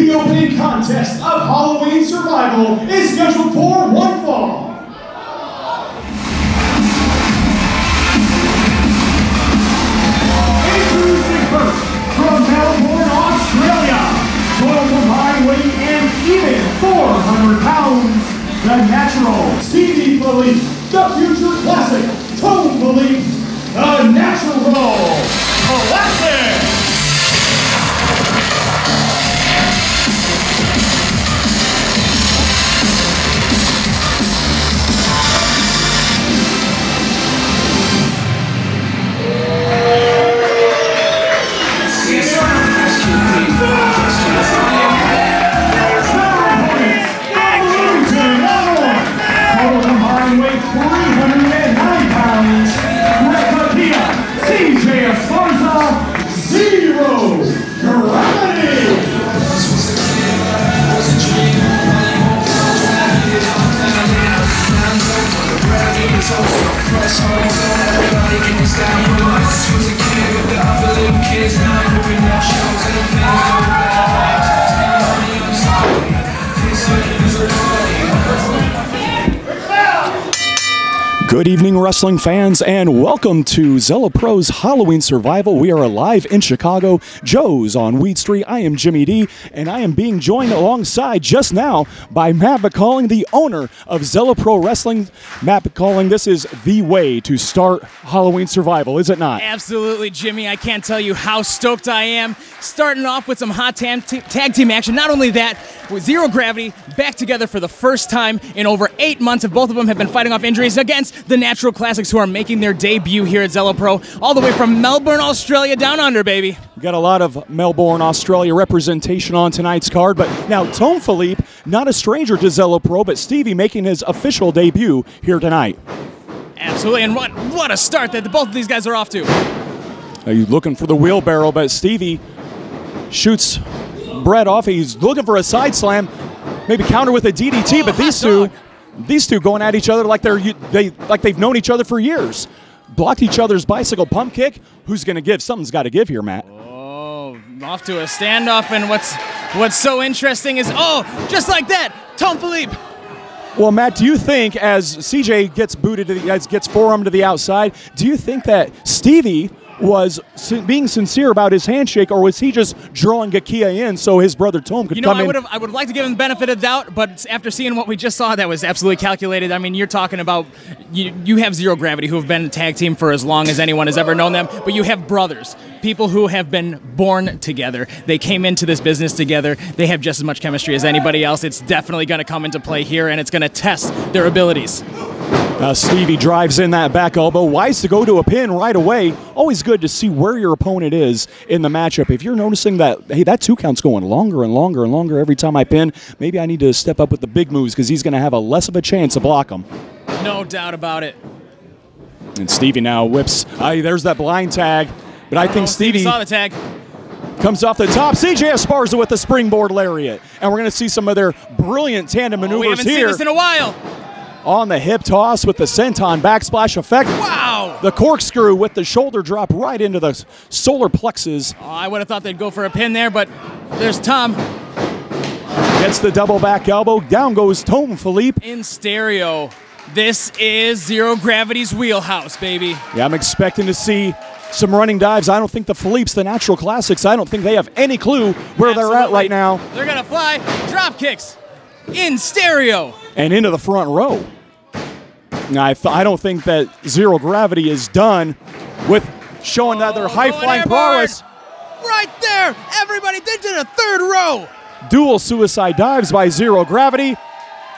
The opening contest of Halloween Survival is scheduled for one fall. Introducing first, from Melbourne, Australia, total combined weight and even 400 pounds, the natural Stevie Filip, the future classic Tome and Filip, the natural classic. Esparza, Zelo, gravity! Good evening, wrestling fans, and welcome to Zelo Pro's Halloween Survival. We are live in Chicago, Joe's on Weed Street. I am Jimmy D, and I am being joined alongside just now by Matt McCalling, the owner of Zelo Pro Wrestling. Matt McCalling, this is the way to start Halloween Survival, is it not? Absolutely, Jimmy. I can't tell you how stoked I am. Starting off with some hot tag team action. Not only that, with Zero Gravity back together for the first time in over 8 months, and both of them have been fighting off injuries against the Natural Classics, who are making their debut here at Zelo Pro, all the way from Melbourne, Australia, down under, baby. We got a lot of Melbourne, Australia representation on tonight's card, but now Tome and Filip, not a stranger to Zelo Pro, but Stevie making his official debut here tonight. Absolutely, and what a start that both of these guys are off to. He's looking for the wheelbarrow, but Stevie shoots Brett off. He's looking for a side slam, maybe counter with a DDT, but these two going at each other like they've known each other for years. Blocked each other's bicycle pump kick. Who's going to give? Something's got to give here, Matt. Oh, off to a standoff, and what's so interesting is, just like that, Tome and Filip. Well, Matt, do you think as CJ gets booted, gets forearm to the outside, do you think that Stevie was being sincere about his handshake, or was he just drawing Gakiya in so his brother Tome could come in? I would like to give him the benefit of doubt, but after seeing what we just saw, that was absolutely calculated. I mean, you're talking about, you have Zero Gravity, who have been a tag team for as long as anyone has ever known them, but you have brothers, people who have been born together. They came into this business together. They have just as much chemistry as anybody else. It's definitely going to come into play here, and it's going to test their abilities. Stevie drives in that back elbow. Wise to go to a pin right away. Always good to see where your opponent is in the matchup. If you're noticing that, hey, that 2 count's going longer and longer and longer every time I pin, maybe I need to step up with the big moves because he's going to have a less of a chance to block him. No doubt about it. And Stevie now whips. There's that blind tag. But I think Stevie saw the tag. Comes off the top. CJ Esparza with the springboard lariat. And we're going to see some of their brilliant tandem maneuvers here. We haven't seen this in a while. On the hip toss with the senton backsplash effect. Wow! The corkscrew with the shoulder drop right into the solar plexus. I would have thought they'd go for a pin there, but there's Tom. Gets the double back elbow. Down goes Tome and Filip. In stereo. This is Zero Gravity's wheelhouse, baby. Yeah, I'm expecting to see some running dives. I don't think the Filips, the Natural Classics, I don't think they have any clue where they're at right now. They're going to fly. Drop kicks. In stereo. And into the front row. Now, I don't think that Zero Gravity is done with showing that their high-flying prowess. Right there! Everybody, they did a third row! Dual suicide dives by Zero Gravity.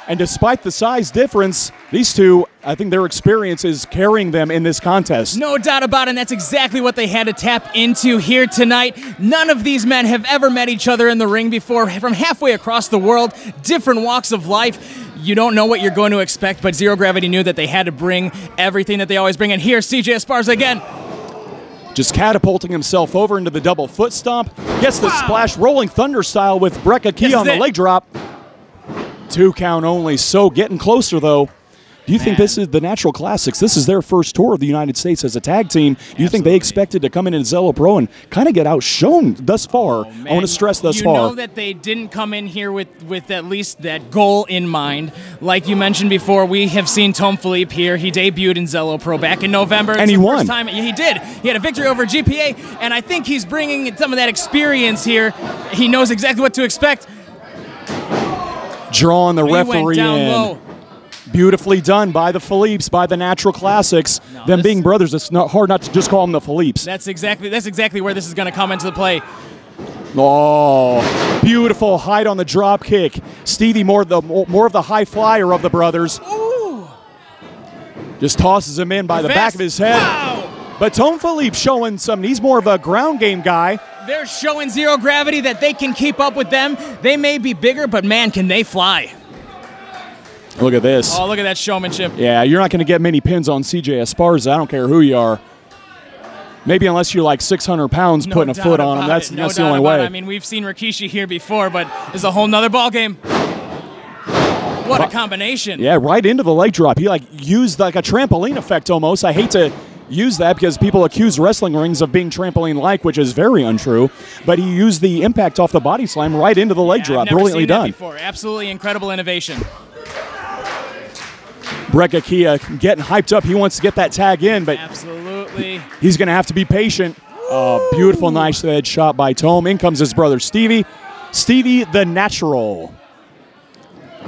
And despite the size difference, these two, I think their experience is carrying them in this contest. No doubt about it, and that's exactly what they had to tap into here tonight. None of these men have ever met each other in the ring before, from halfway across the world, different walks of life. You don't know what you're going to expect, but Zero Gravity knew that they had to bring everything that they always bring. And here's CJ Esparza again. Just catapulting himself over into the double foot stomp. Gets the splash, rolling thunder style with Brett Gakiya on the leg drop. 2 count only, so getting closer though Do you think this is the Natural Classics? This is their first tour of the United States as a tag team. Do you think they expected to come in Zelo Pro and kind of get outshone thus far? I want to stress thus far. You know that they didn't come in here with at least that goal in mind. Like you mentioned before, we have seen Tome Filip here. He debuted in Zelo Pro back in November. And he won. First time. He did. He had a victory over GPA, and I think he's bringing some of that experience here. He knows exactly what to expect. Drawing the referee went down in. Low. Beautifully done by the Filips, by the Natural Classics. Them being brothers, it's not hard not to just call them the Filips. That's exactly where this is going to come into the play. Oh, beautiful height on the drop kick. Stevie more of the high flyer of the brothers. Ooh. Just tosses him in by the back of his head. Wow. But Tome Filip showing some. He's more of a ground game guy. They're showing zero gravity that they can keep up with them. They may be bigger, but man, can they fly. Look at this. Oh, look at that showmanship. Yeah, you're not going to get many pins on CJ Esparza. I don't care who you are. Maybe unless you're like 600 pounds putting a foot on him. That's the only way. I mean, we've seen Rikishi here before, but it's a whole nother ballgame. What a combination. Yeah, right into the leg drop. He used like a trampoline effect almost. I hate to use that because people accuse wrestling rings of being trampoline-like, which is very untrue. But he used the impact off the body slam right into the leg drop. I've never Brilliantly seen that done. Before. Absolutely incredible innovation. Brett Gakiya getting hyped up. He wants to get that tag in, but absolutely, he's going to have to be patient. Beautiful, nice head shot by Tome. In comes his brother Stevie. Stevie the Natural.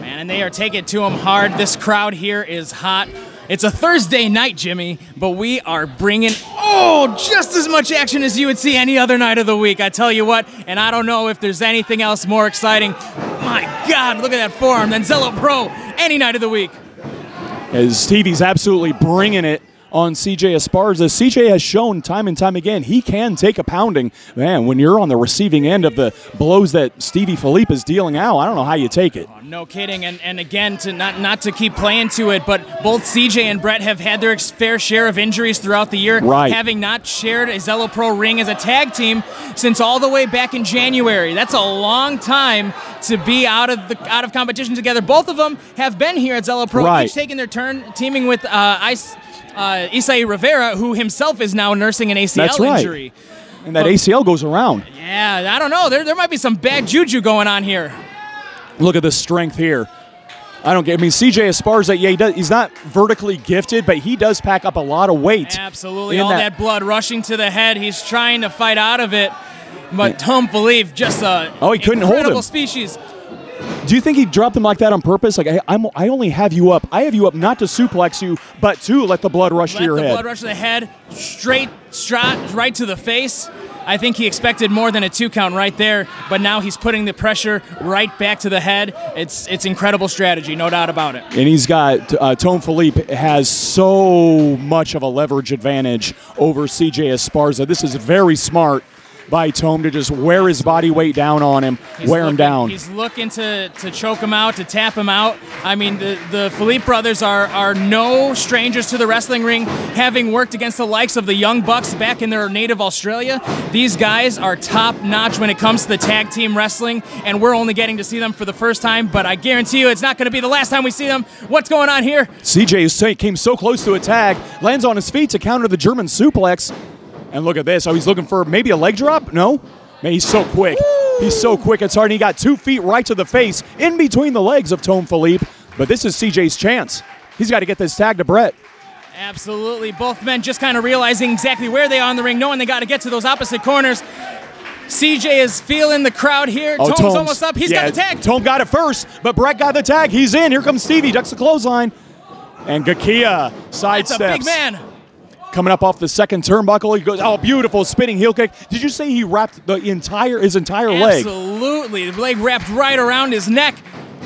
Man, and they are taking it to him hard. This crowd here is hot. It's a Thursday night, Jimmy, but we are bringing, just as much action as you would see any other night of the week. I tell you what, and I don't know if there's anything else more exciting. My God, look at that forearm. Then Zelo Pro, any night of the week. As Stevie's absolutely bringing it on CJ Esparza. CJ has shown time and time again he can take a pounding. Man, when you're on the receiving end of the blows that Stevie Filip is dealing out, I don't know how you take it. Oh, no kidding. And again, to not to keep playing to it, but both CJ and Brett have had their fair share of injuries throughout the year, having not shared a Zelo Pro ring as a tag team since all the way back in January. That's a long time to be out of competition together. Both of them have been here at Zelo Pro, each taking their turn teaming with Isai Rivera, who himself is now nursing an ACL injury. And that ACL goes around. Yeah, I don't know. There might be some bad juju going on here. Look at the strength here. I mean, CJ Esparza, he's not vertically gifted, but he does pack up a lot of weight. Absolutely. All that blood rushing to the head. He's trying to fight out of it. But Tome Filip, just a he couldn't hold him. Species. Do you think he dropped him like that on purpose? Like, I only have you up. I have you up not to suplex you, but to let the blood rush to your head. Let the blood rush to the head, straight shot right to the face. I think he expected more than a 2 count right there, but now he's putting the pressure right back to the head. It's incredible strategy, no doubt about it. And he's got, Tome Filip has so much of a leverage advantage over CJ Esparza. This is very smart by Tome to just wear his body weight down on him, wear him down. He's looking to choke him out, to tap him out. I mean, the Filip brothers are no strangers to the wrestling ring, having worked against the likes of the Young Bucks back in their native Australia. These guys are top-notch when it comes to the tag team wrestling, and we're only getting to see them for the first time, but I guarantee you it's not going to be the last time we see them. What's going on here? CJ came so close to a tag, lands on his feet to counter the German suplex. And look at this. Oh, he's looking for maybe a leg drop? No? Man, he's so quick. Woo! He's so quick. It's hard. And he got 2 feet right to the face in between the legs of Tome Filip. But this is CJ's chance. He's got to get this tag to Brett. Absolutely. Both men just kind of realizing exactly where they are in the ring, knowing they got to get to those opposite corners. CJ is feeling the crowd here. Tome's almost up. He's got the tag. Tome got it first, but Brett got the tag. He's in. Here comes Stevie. Ducks the clothesline. And Gakiya sidesteps. That's a big man. Coming up off the second turnbuckle, he goes, beautiful spinning heel kick. Did you say he wrapped his entire leg? Absolutely. The leg wrapped right around his neck,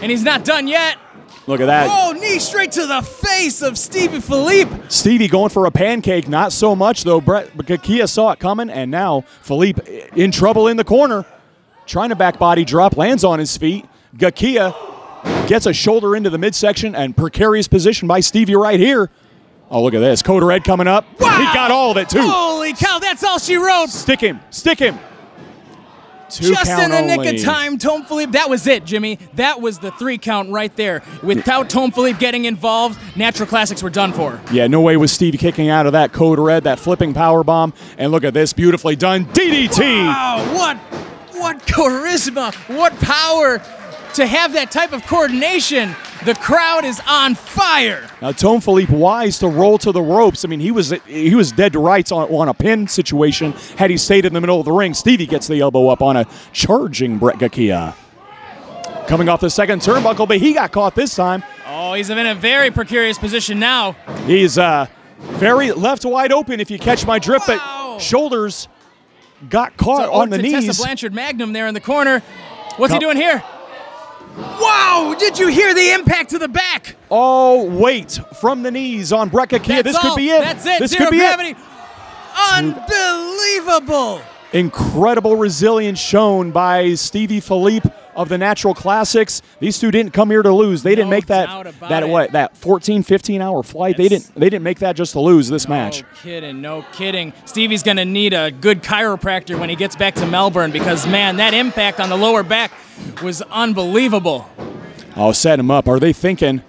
and he's not done yet. Look at that. Oh, knee straight to the face of Stevie Filip. Stevie going for a pancake. Not so much, though. Gakiya saw it coming, and now Filip in trouble in the corner. Trying to back body drop, lands on his feet. Gakiya gets a shoulder into the midsection, and precarious position by Stevie right here. Oh, look at this. Code Red coming up. Wow. He got all of it, too. Holy cow, that's all she wrote. Stick him. Stick him. Just count in the nick only. of time, Tome Filip. That was it, Jimmy. That was the 3 count right there. Without Tome Filip getting involved, Natural Classics were done for. Yeah, no way was Stevie kicking out of that code red, that flipping power bomb. And look at this, beautifully done DDT. Wow, what charisma, what power to have that type of coordination. The crowd is on fire. Now, Tome Filip wise to roll to the ropes. I mean, he was dead to rights on a pin situation had he stayed in the middle of the ring. Stevie gets the elbow up on a charging Brett Gakiya. Coming off the second turnbuckle, but he got caught this time. Oh, he's in a very precarious position now. He's very left wide open if you catch my drift, Wow. but shoulders got caught on the knees. Tessa Blanchard Magnum there in the corner. What's he doing here? Wow, did you hear the impact to the back? Oh, wait, from the knees on Brett Gakiya. This could be it. That's it. This Zero could be gravity. it. Unbelievable. Incredible resilience shown by Stevie Filip of the Natural Classics. These two didn't come here to lose. They didn't make that 14, 15-hour flight. They didn't make that just to lose this match. No kidding. Stevie's going to need a good chiropractor when he gets back to Melbourne because, man, that impact on the lower back was unbelievable. Oh, set him up. Are they thinking?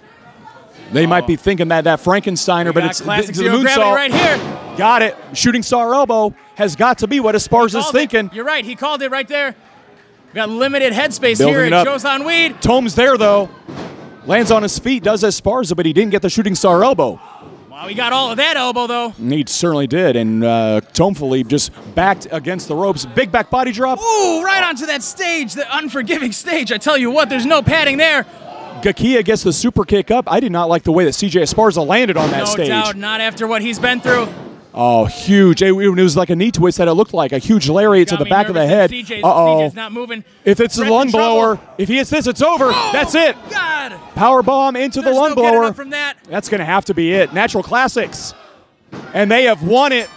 They might be thinking that Frankensteiner, but it's classic the zero gravity moonsault. right here. Got it. Shooting star elbow has got to be what Esparza's thinking. You're right. He called it right there. Got limited headspace Building here at Josan Weed. Tome's there, though. Lands on his feet, does Esparza, but he didn't get the shooting star elbow. Wow, he got all of that elbow, though. He certainly did, and Tome Filip just backed against the ropes. Big back body drop. Ooh, right onto that stage, the unforgiving stage. I tell you what, there's no padding there. Gakiya gets the super kick up. I did not like the way that CJ Esparza landed on that stage. No doubt, not after what he's been through. Oh, huge. It was like a knee twist that it looked like. A huge lariat to the back of the head. CJ's not moving. If it's a lung blower, if he hits this, it's over. Oh, that's it. God. Power bomb into the lung blower. From that. That's going to have to be it. Natural Classics. And they have won it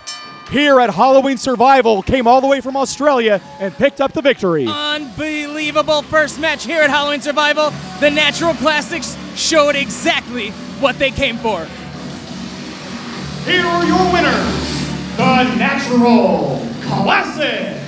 here at Halloween Survival. Came all the way from Australia and picked up the victory. Unbelievable first match here at Halloween Survival. The Natural Classics showed exactly what they came for. Here are your winners, the Natural Classics.